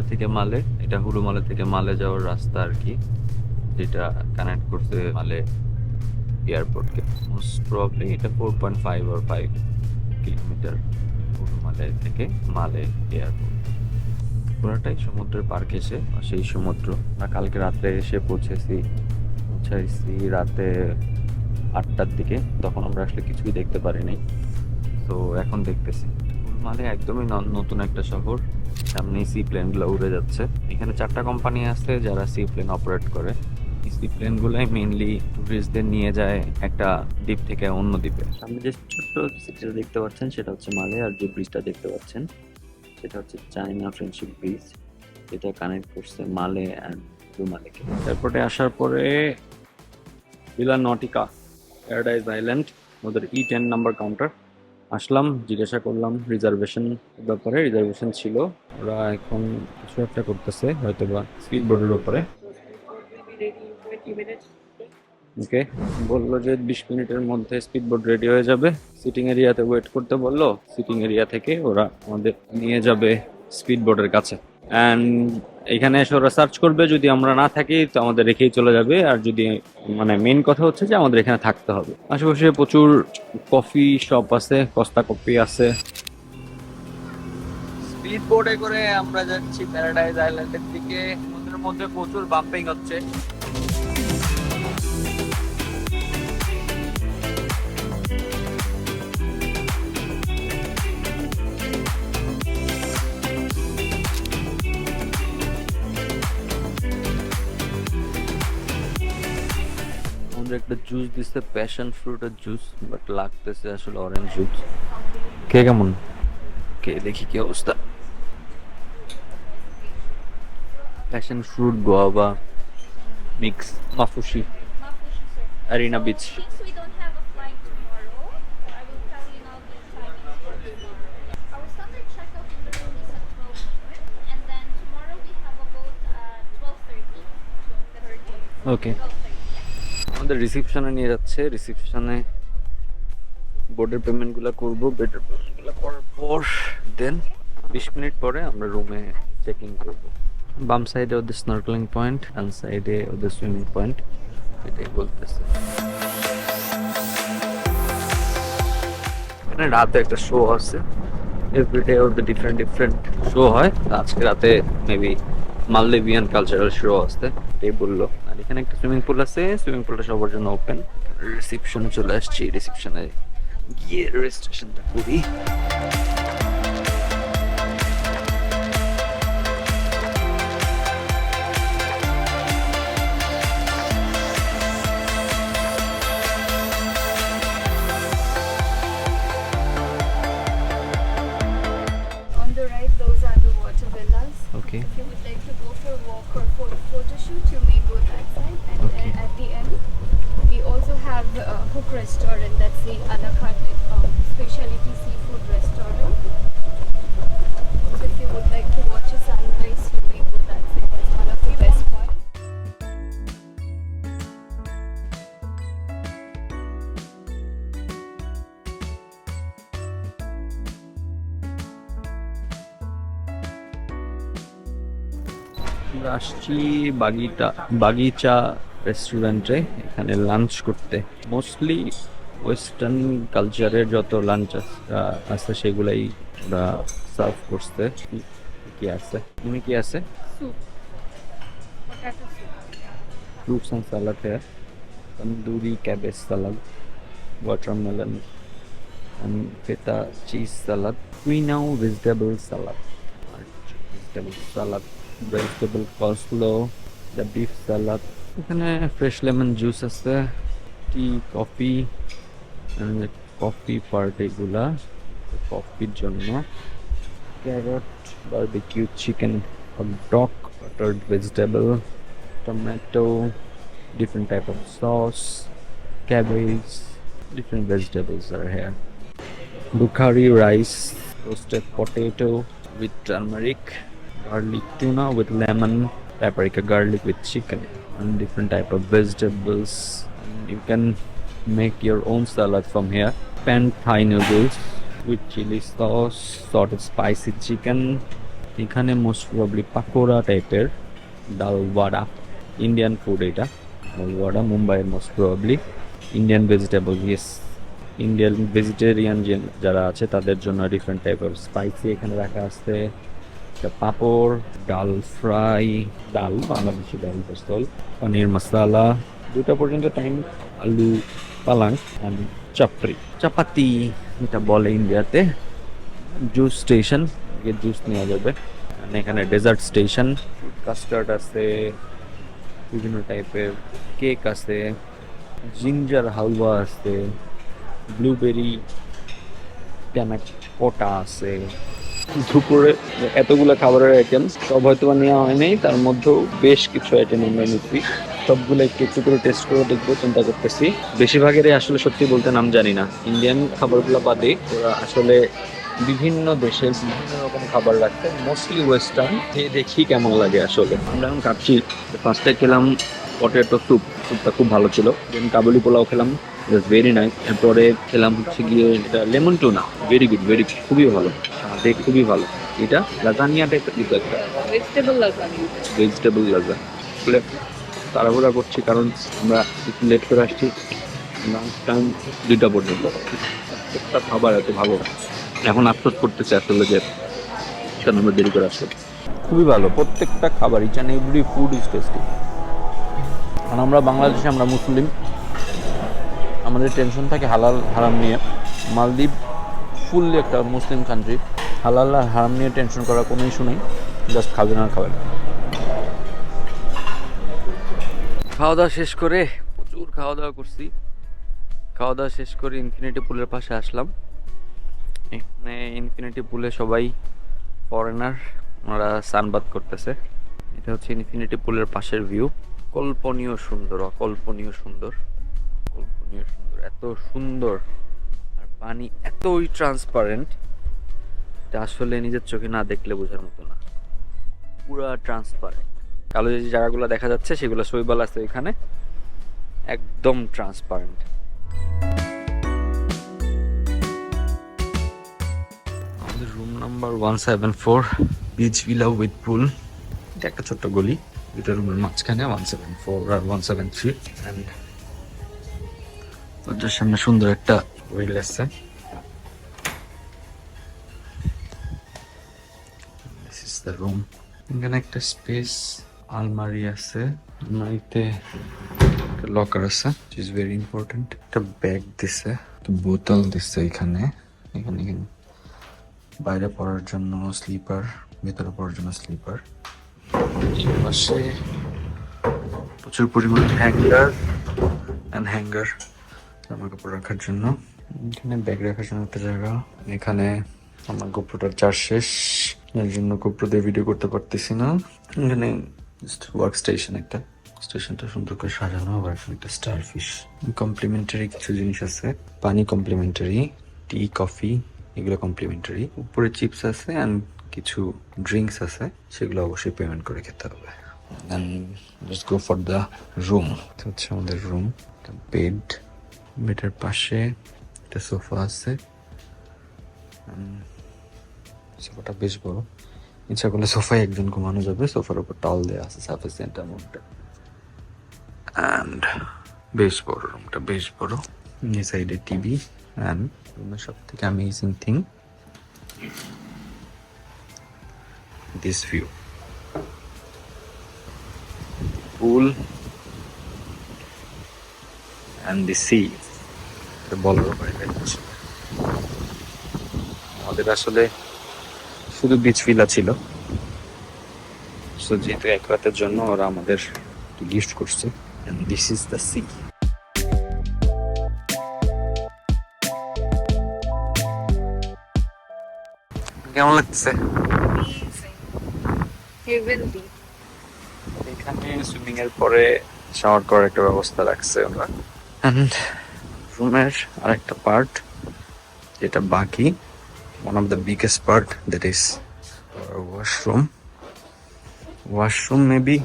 মালে থেকে মালে, এটা হুলু মালে থেকে মালে যাওয়ার রাস্তা আর কি, যেটা কানেক্ট করতে মালে এয়ারপোর্টকে। মোস্ট প্রবাবলি এটা 4.5 or 5 কিলোমিটার হুলু মালে থেকে মালে এয়ারপোর্ট। পুরাটাই সমুদ্রের পার ঘেঁষে। আর সেই সমুদ্র আমরা কালকে রাত্রে এসে পৌঁছাইছি রাতে 8টার দিকে। তখন আমরা আসলে কিছুই দেখতে পারিনি, তো এখন দেখতেছি। মানে একদমই নতুন একটা শহর, সামনেই সি প্লেনগুলো উড়ে যাচ্ছে। এখানে 4টা কোম্পানি আছে যারা সি প্লেন অপারেট করে। সি প্লেনগুলোই মেইনলি টুরিস্টদের নিয়ে যায় একটা দ্বীপ থেকে অন্য দ্বীপে। সামনে যে ছোট্ট সিটিটা দেখতে পাচ্ছেন সেটা হচ্ছে মালে, আর যে ব্রিজটা দেখতে পাচ্ছেন সেটা হচ্ছে চায়না ফ্রেন্ডশিপ ব্রিজ, যেটা কানেক্ট করছে মালে অ্যান্ড রুমালেকে। এয়ারপোর্টে আসার পরে ভিলা নটিকা প্যারাডাইজ আইল্যান্ড, ওদের E10 নাম্বার কাউন্টার আসলাম, জিজ্ঞাসা করলাম রিজার্ভেশন ব্যাপারে। রিজার্ভেশন ছিল, ওরা এখন কিছু একটা করতেছে হয়তো বা স্পিড বোর্ডের উপরে। ওকে, বললো যে 20 মিনিটের মধ্যে স্পিড বোর্ড রেডি হয়ে যাবে। সিটিং এরিয়াতে ওয়েট করতে বললো। সিটিং এরিয়া থেকে ওরা আমাদের নিয়ে যাবে স্পিড বোর্ডের কাছে। অ্যান্ড এখানে এসে ওরা সার্চ করবে, যদি আমরা না থাকি তো আমাদের রেখেই চলে যাবে। আর যদি মানে মেইন কথা হচ্ছে যে আমাদের এখানে থাকতে হবে। আশেপাশে প্রচুর কফি শপ আছে, কস্তা কফি আছে। স্পিড বোর্ডে করে আমরা যাচ্ছি প্যারাডাইজ আইল্যান্ডের দিকে। সমুদ্রের মধ্যে প্রচুর বাম্পিং হচ্ছে। আমাদের একটা জুস দিচ্ছে, প্যাশন ফ্রুটের জুস, বাট লাগতেছে আসলে অরেঞ্জ জুস। কে কেমন, কে দেখি কি অবস্থা। Passion fruit, guava mix, Maafushi, Mapushi, sir. Arena So beach. since we don't have a flight tomorrow, I will tell you now the timings for tomorrow. Our standard checkout in the room is at 12 noon, and then tomorrow we have a boat at 12:30. 12:30. ওকে, 12:30. আমাদের রিসিপশনে নিয়ে যাচ্ছে। রিসিপশনে বোর্ডের পেমেন্টগুলো করবো, বেডের পেমেন্টগুলো করার পর দেন 20 minute পরে আমরা রুমে চেক ইন করবো। বাম সাইডে ওদের স্নর্কেলিং পয়েন্ট, ডান সাইডে ওদের সুইমিং পয়েন্ট, এটাই বলতেছে। এখানে রাতে একটা শো আছে, এভরিডে ওদের ডিফারেন্ট ডিফারেন্ট শো হয়। আজকে রাতে মেবি মালদ্বীপিয়ান কালচারাল শো আসতে, এটাই বললো। আর এখানে একটা সুইমিং পুল আছে, সুইমিং পুলটা সবার জন্য ওপেন। রিসিপশনে চলে আসছি, রিসিপশনে গিয়ে রেজিস্ট্রেশনটা করি। On the right, those are the water villas. Okay, If you would like to go for a walk or for a photo shoot, you may go that side. And Okay. then at the end, we also have a Hook Restaurant. That's the a la carte specialty seafood restaurant. So if you would like to watch a sunrise, you may go that side. That's one of the best points. আমরা আসছি বাগিচা রেস্টুরেন্টে এখানে lunch করতে। Mostly western কালচারের যত lunch আছে সেগুলাই ওরা সার্ভ করছে। কি আছে, তুমি কি আছে? Soup. Potato soup. Fruits and salad है, tandoori cabbage salad, watermelon and feta cheese salad, quinoa vegetable salad, vegetable salad, vegetable coleslaw, the beef salad. এখানে ফ্রেশ লেমন জুস আছে, টি, কফি, কফি পার্টিগুলা কফির জন্য, carrot, barbecue chicken, duck, battered vegetable, tomato, different type of sauce, cabbage, different vegetables are here. Bukhari rice, roasted potato with turmeric, garlic tuna with lemon, paprika garlic with chicken, and different type of vegetables. And you can make your own salad from here. Pan Thai noodles with chili sauce, salted spicy chicken, এখানে most probably pakora টাইপের ডাল ওয়াডা, Indian food এটা। ডাল ওয়াডা মুম্বাইয়ের most probably Indian vegetable, yes Indian vegetarian যারা আছে তাদের জন্য ডিফারেন্ট টাইপের স্পাইসি এখানে রাখা আছে। একটা পাঁপড়, ডাল ফ্রাই, ডাল বাংলাদেশি ডাল বস্তল, পনির মশলা, 2টা পর্যন্ত টাইম, আলু পালাং and চাপড়ি, চাপাতি এটা বলে ইন্ডিয়াতে। জুস স্টেশন, জুস নেওয়া যাবে। আর এখানে ডেজার্ট স্টেশন, কাস্টার্ড আছে, বিভিন্ন টাইপের কেক আছে, জিঞ্জার হালুয়া আছে, ব্লুবেরি কোটা আছে। দুপুরে এতগুলো খাবারের আইটেম সব হয়তো নেওয়া হয়নি, তার মধ্যেও বেশ কিছু আইটেম আমরা নিচ্ছি। সবগুলো একটু একটু করে টেস্ট করে দেখবো চিন্তা করতেছি। বেশিরভাগেরই আসলে সত্যি বলতে নাম জানি না। ইন্ডিয়ান খাবারগুলো বাদে ওরা আসলে বিভিন্ন দেশের বিভিন্ন রকম খাবার রাখছে, মোস্টলি ওয়েস্টার্ন। দেখি কেমন লাগে আসলে। আমরা এখন কাটছি। ফার্স্টে খেলাম পটেটো স্যুপ, স্যুপটা খুব ভালো ছিল। দেন কাবুলি পোলাও খেলাম, ভেরি নাইস। এরপরে খেলাম হচ্ছে গিয়ে এটা lemon tuna, very good, very খুবই ভালো, দেখ খুবই ভালো। এটা লাজানিয়া টাইপের কিছু একটা, ভেজিটেবল লাজানিয়া। ভেজিটেবল লাজা। আসলে তাড়াহুড়া করছি কারণ আমরা একটু লেট করে আসছি, লাঞ্চ টাইম 2টা পর্যন্ত। একটা খাবার এত ভালো, এখন আফসোস করতেছে আসলে যে কেন আমরা দেরি করে আসছি। খুবই ভালো প্রত্যেকটা খাবার, each and every food is tasty. কারণ আমরা বাংলাদেশে, আমরা মুসলিম, আমাদের টেনশন থাকে হালাল হারাম নিয়ে। মালদ্বীপ ফুললি একটা মুসলিম কান্ট্রি, হালাল আর হারাম নিয়ে টেনশন করার কোনো ইস্যু নেই, জাস্ট খাবেন আর খাবেন। খাওয়া দাওয়া শেষ করে, প্রচুর খাওয়া দাওয়া করছি। খাওয়া দাওয়া শেষ করে ইনফিনিটি পুলের পাশে আসলাম। এখানে ইনফিনিটি পুলে সবাই ফরেনার, ওনারা সানবাদ করতেছে। এটা হচ্ছে ইনফিনিটি পুলের পাশের ভিউ। কল্পনীয় সুন্দর, অকল্পনীয় সুন্দর, কল্পনীয় সুন্দর, এত সুন্দর। আর পানি এতই ট্রান্সপারেন্ট, এটা আসলে নিজের চোখে না দেখলে বোঝার মতো না। পুরা ট্রান্সপারেন্ট। কালো যে জায়গাগুলো দেখা যাচ্ছে সেগুলো শৈবাল আছে এখানে, একদম ট্রান্সপারেন্ট। আমাদের room number 174, beach villa with pool. এটা একটা ছোট্ট গলি, দুটো রুমের মাঝখানে 174 আর 173। অ্যান্ড ওটার সামনে সুন্দর একটা হুইল আছে। This is the room. এখানে একটা স্পেস, আলমারি আছে, আলমারিতে একটা লকার আছে, which is very important. একটা ব্যাগ দিছে, একটা বোতল দিছে এখানে। এখানে বাইরে পড়ার জন্য স্লিপার, ভেতরে পড়ার জন্য স্লিপার। পাশে প্রচুর পরিমাণ হ্যাঙ্গার জামা কাপড় রাখার জন্য। এখানে ব্যাগ রাখার জন্য একটা জায়গা। এখানে আমার গোপ্রোটার চার্জ শেষ, এর জন্য গোপ্রো দিয়ে ভিডিও করতে পারতেছি না। এখানে ওয়ার্ক স্টেশন একটা, স্টেশনটা সুন্দর করে সাজানো। আবার এখানে একটা স্টারফিশ। কমপ্লিমেন্টারি কিছু জিনিস আছে, পানি কমপ্লিমেন্টারি, টি কফি এগুলো কমপ্লিমেন্টারি। উপরে চিপস আছে অ্যান্ড কিছু ড্রিঙ্কস আছে, সেগুলো অবশ্যই পেমেন্ট করে খেতে হবে। Then just go for the room. এটা হচ্ছে আমাদের রুম। একটা বেড, বেডের পাশে একটা সোফা আছে। সোফাটা বেশ বড়, ইচ্ছা করলে সোফায় একজন ঘুমানো যাবে। সোফার উপর টাওয়াল দেওয়া আছে সাফিসিয়েন্ট অ্যামাউন্টে। অ্যান্ড বেশ বড় রুমটা, বেশ বড়। এই সাইডে টিভি। অ্যান্ড রুমের সব থেকে amazing thing, this view, pool and the sea. বলার বাইরে আমাদের আসলে শুধু বিচ ভিলা ছিল, সো যেহেতু এক রাতের জন্য ওরা আমাদের গিফট করছে। And this is the sea. কেমন লাগতেছে? এখানে সুইমিং এর পরে শাওয়ার করার একটা ব্যবস্থা রাখছে ওরা। এন্ড রুমের আরেকটা পার্ট যেটা বাকি, one of the biggest part, that is our washroom maybe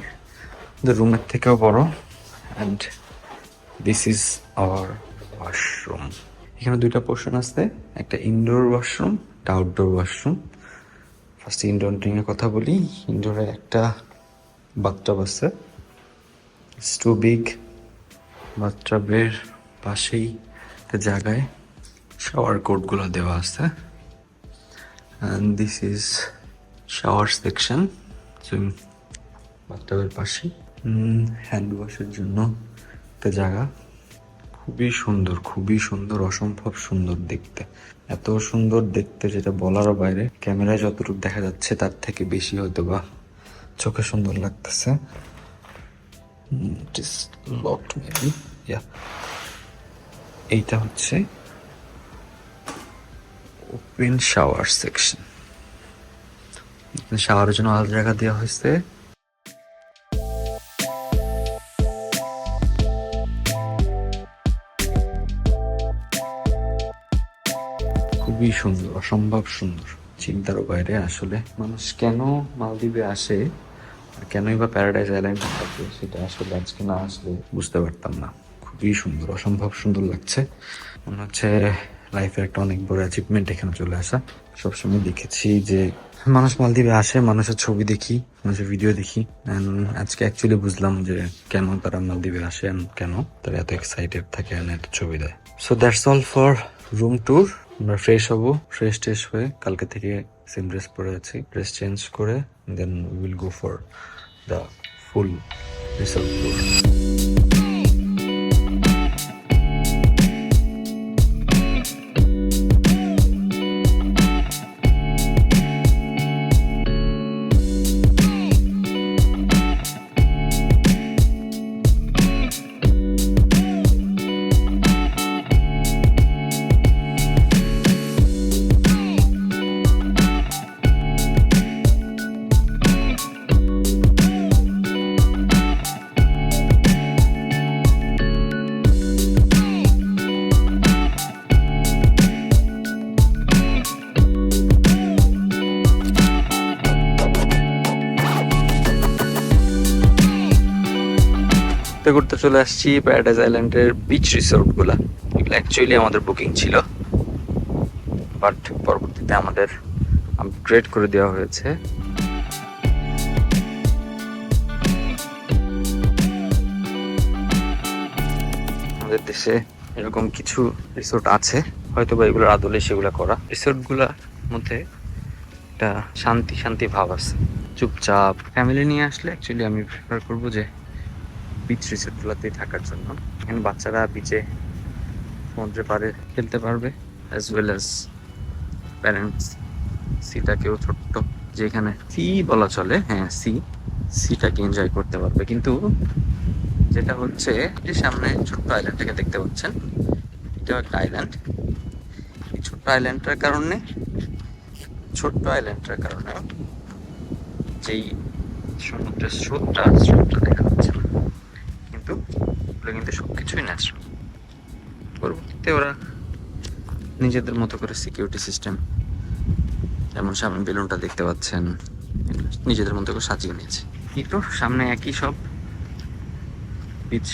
the room এর থেকেও বড়। and this is our washroom. এখানে দুইটা পোর্শন আছে, একটা ইনডোর ওয়াশরুম, একটা আউটডোর ওয়াশরুম। ফার্স্ট ইনডোর নিয়ে কথা বলি। ইনডোরে একটা বাথটাব আছে, ইটস টু বিগ। বাথটাবের পাশেই একটা জায়গায় শাওয়ার কোটগুলো দেওয়া আছে, and this is shower section. বাথটাবের পাশেই হ্যান্ড ওয়াশের জন্য একটা জায়গা। খুবই সুন্দর, খুবই সুন্দর, অসম্ভব সুন্দর দেখতে। এত সুন্দর দেখতে যেটা বলারও বাইরে। ক্যামেরায় যতটুকু দেখা যাচ্ছে তার থেকে বেশি হয়তো বা চোখে সুন্দর লাগতেছে। It is locked maybe. Yeah. এইটা হচ্ছে ওপেন শাওয়ার সেকশন। শাওয়ারের জন্য আলাদা জায়গা দেওয়া হয়েছে। খুবই সুন্দর, অসম্ভব সুন্দর, চিন্তারও বাইরে। আসলে মানুষ কেন মালদ্বীপে আসে আর কেনই বা প্যারাডাইস আইল্যান্ডে থাকে সেটা আসলে আজকে না আসলে বুঝতে পারতাম না। খুবই সুন্দর, অসম্ভব সুন্দর লাগছে। মনে হচ্ছে লাইফের একটা অনেক বড় অ্যাচিভমেন্ট এখানে চলে আসা। সবসময় দেখেছি যে মানুষ মালদ্বীপে আসে, মানুষের ছবি দেখি, মানুষের ভিডিও দেখি, আজকে অ্যাকচুয়ালি বুঝলাম যে কেন তারা মালদ্বীপে আসে and কেন তারা এত এক্সাইটেড থাকে and এত ছবি দেয়। So that's all for room tour. আমরা ফ্রেশ হবো, ফ্রেশ ট্রেশ হয়ে কালকে থেকে সেম ড্রেস পরে আছি, ড্রেস চেঞ্জ করে then will go for the full resort tour. করতে করতে চলে আসছি প্যারাডাইস আইল্যান্ডের বিচ রিসোর্ট গুলা। এগুলো অ্যাকচুয়ালি আমাদের বুকিং ছিল, বাট পরবর্তীতে আমাদের আপগ্রেড করে দেওয়া হয়েছে। আমাদের দেশে এরকম কিছু রিসোর্ট আছে, হয়তো বা এগুলোর আদলে সেগুলো করা। রিসোর্ট গুলার মধ্যে একটা শান্তি শান্তি ভাব আছে, চুপচাপ। ফ্যামিলি নিয়ে আসলে অ্যাকচুয়ালি আমি প্রেফার করবো যে বিচ রিসোর্টগুলোতেই থাকার জন্য। এখানে বাচ্চারা বিচে সমুদ্রে পাড়ে খেলতে পারবে, অ্যাজ ওয়েল অ্যাজ প্যারেন্টস। সিটাকেও ছোট্ট, যেখানে সি বলা চলে, হ্যাঁ সিটাকে এনজয় করতে পারবে। কিন্তু যেটা হচ্ছে যে সামনে ছোট্ট আইল্যান্ডটাকে দেখতে পাচ্ছেন, এটাও একটা আইল্যান্ড। এই ছোট্ট আইল্যান্ডটার কারণে যেই সমুদ্রের স্রোতটা দেখা যাচ্ছে না, কিন্তু ওগুলো কিন্তু সবকিছুই ন্যাচারাল। পরবর্তীতে ওরা নিজেদের মতো করে সিকিউরিটি সিস্টেম, যেমন সামনে বেলুনটা দেখতে পাচ্ছেন, নিজেদের মতো করে সাজিয়ে নিয়েছে। একটু সামনে একই সব বিচ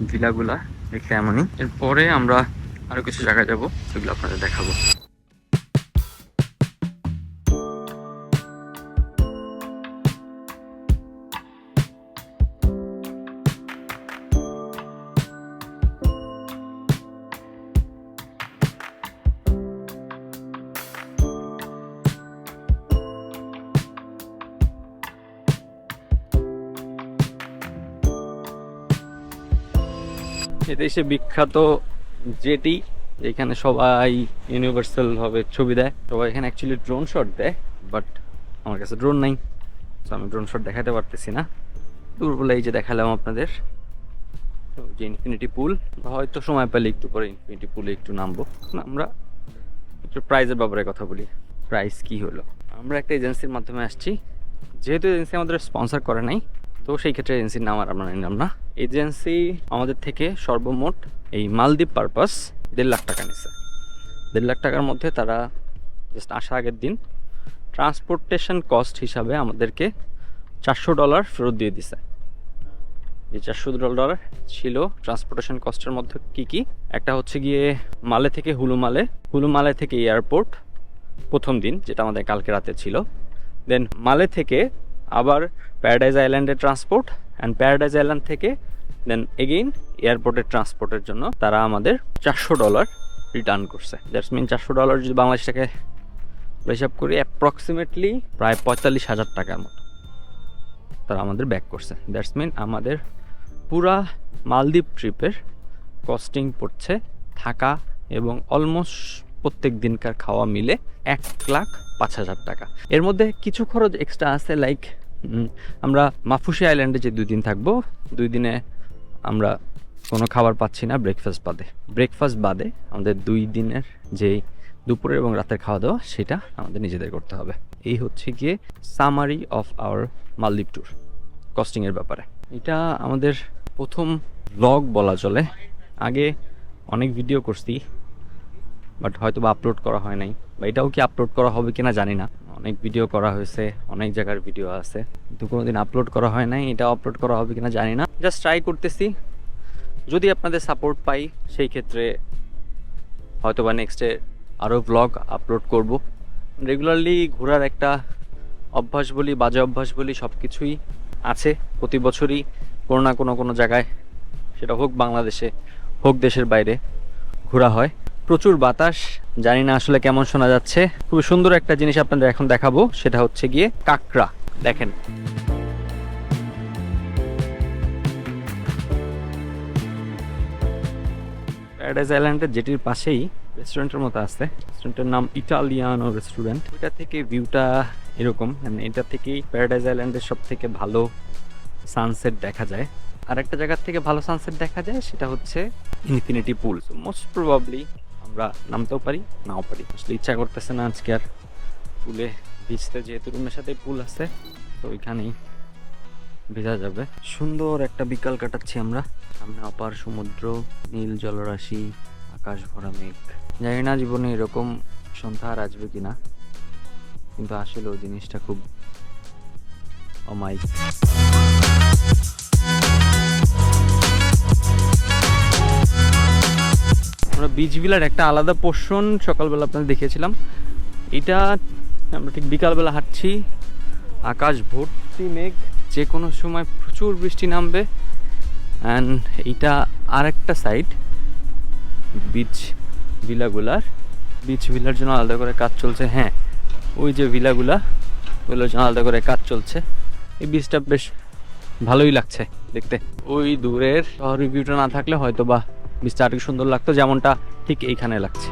ভিলাগুলা দেখতে এমনই। এরপরে আমরা আরো কিছু জায়গায় যাবো, সেগুলো আপনাদের দেখাবো। এদেশে বিখ্যাত জেটি, যেখানে সবাই ইউনিভার্সাল ভাবে ছবি দেয়। সবাই এখানে অ্যাকচুয়ালি ড্রোন শট দেয়, বাট আমার কাছে ড্রোন নাই, তো আমি ড্রোন শট দেখাতে পারতেছি না। দূরবেলা এই যে দেখালাম আপনাদের যে ইনফিনিটি পুল, হয়তো সময় পেলে একটু পরে ইনফিনিটি পুলে একটু নামবো। আমরা একটু প্রাইজের ব্যাপারে কথা বলি। প্রাইস কি হলো, আমরা একটা এজেন্সির মাধ্যমে আসছি, যেহেতু এজেন্সি আমাদের স্পন্সর করে নাই, তো সেই ক্ষেত্রে এজেন্সির নাম আর আমরা নিলাম না। এজেন্সি আমাদের থেকে সর্বমোট এই মালদ্বীপ পারপাস 1.5 লাখ টাকা নিচ্ছে। 1.5 লাখ টাকার মধ্যে তারা জাস্ট আসার আগের দিন ট্রান্সপোর্টেশন কস্ট হিসাবে আমাদেরকে $400 ফেরত দিয়ে দিছে। এই $400 ছিল ট্রান্সপোর্টেশন কস্টের মধ্যে কি কি? একটা হচ্ছে গিয়ে মালে থেকে হুলুমালে থেকে এয়ারপোর্ট, প্রথম দিন, যেটা আমাদের কালকে রাতে ছিল। দেন মালে থেকে আবার প্যারাডাইজ আইল্যান্ডে ট্রান্সপোর্ট, অ্যান্ড প্যারাডাইজ আইল্যান্ড থেকে দেন এগেইন এয়ারপোর্টের ট্রান্সপোর্টের জন্য তারা আমাদের $400 রিটার্ন করছে। দ্যাটস মিন $400 যদি বাংলাদেশ টাকা হিসাব করি অ্যাপ্রক্সিমেটলি প্রায় 45,000 টাকার মতো তারা আমাদের ব্যাক করছে। দ্যাটস মিন আমাদের পুরা মালদ্বীপ ট্রিপের কস্টিং পড়ছে থাকা এবং অলমোস্ট প্রত্যেক দিনকার খাওয়া মিলে 1,05,000 টাকা। এর মধ্যে কিছু খরচ এক্সট্রা আছে, লাইক আমরা মাফুসি আইল্যান্ডে যে 2 দিন থাকবো, 2 দিনে আমরা কোনো খাবার পাচ্ছি না ব্রেকফাস্ট বাদে আমাদের 2 দিনের যে দুপুরের এবং রাতের খাওয়া দাওয়া সেটা আমাদের নিজেদের করতে হবে। এই হচ্ছে গিয়ে সামারি অফ আওয়ার মালদ্বীপ ট্যুর কস্টিংয়ের ব্যাপারে। এটা আমাদের প্রথম ব্লগ বলা চলে। আগে অনেক ভিডিও করছি, বাট হয়তো বা আপলোড করা হয় নাই, বা এটাও কি আপলোড করা হবে কিনা জানি না। অনেক ভিডিও করা হয়েছে, অনেক জায়গার ভিডিও আছে, কিন্তু কোনোদিন আপলোড করা হয় নাই। এটা আপলোড করা হবে কিনা জানি না, জাস্ট ট্রাই করতেছি। যদি আপনাদের সাপোর্ট পাই সেই ক্ষেত্রে হয়তো বা নেক্সটে আরও ব্লগ আপলোড করব। রেগুলারলি ঘোরার একটা অভ্যাস বলি, বাজে অভ্যাস বলি, সব কিছুই আছে। প্রতি বছরই কোনো না কোনো জায়গায়, সেটা হোক বাংলাদেশে হোক দেশের বাইরে, ঘোরা হয়। প্রচুর বাতাস, জানি না আসলে কেমন শোনা যাচ্ছে। খুবই সুন্দর একটা জিনিস আপনাদের এখন দেখাবো, সেটা হচ্ছে গিয়ে কাঁকড়া। দেখেন, প্যারাডাইজ আইল্যান্ডের জেটির পাশেই রেস্টুরেন্টের মতো আছে। রেস্টুরেন্টের নাম ইটালিয়ানো রেস্টুরেন্ট। ওইটা থেকে ভিউটা এরকম, এটা থেকেই প্যারাডাইজ আইল্যান্ডের সব থেকে ভালো সানসেট দেখা যায়। আর একটা জায়গার থেকে ভালো সানসেট দেখা যায়, সেটা হচ্ছে ইনফিনিটি পুল। মোস্ট প্রবাবলি আমরা নামতেও পারি, নাও পারি। আসলে ইচ্ছা করতেছে না আজকে আর পুলে ভিজতে, যেহেতু রুমের সাথে পুল আছে, তো ওইখানেই ভেজা যাবে। সুন্দর একটা বিকাল কাটাচ্ছি আমরা। সামনে অপার সমুদ্র, নীল জলরাশি, আকাশ ভরা মেঘ। জানি না জীবনে এরকম সন্ধ্যা আর আসবে কিনা, কিন্তু আসলে ওই জিনিসটা খুব অমায়িক। আমরা বিচ ভিলার একটা আলাদা পোর্শন সকালবেলা আপনাদের দেখিয়েছিলাম। এটা আমরা ঠিক বিকালবেলা হাঁটছি, আকাশ ভর্তি মেঘ, যে কোনো সময় প্রচুর বৃষ্টি নামবে। অ্যান্ড এইটা আরেকটা সাইড বিচ ভিলার জন্য আলাদা করে কাজ চলছে। হ্যাঁ, ওই যে ভিলাগুলা, ওগুলোর জন্য আলাদা করে কাজ চলছে। এই বিচটা বেশ ভালোই লাগছে দেখতে। ওই দূরের শহরের ভিউটা না থাকলে হয়তো বা বিচটা আরেকটু সুন্দর লাগতো, যেমনটা ঠিক এইখানে লাগছে।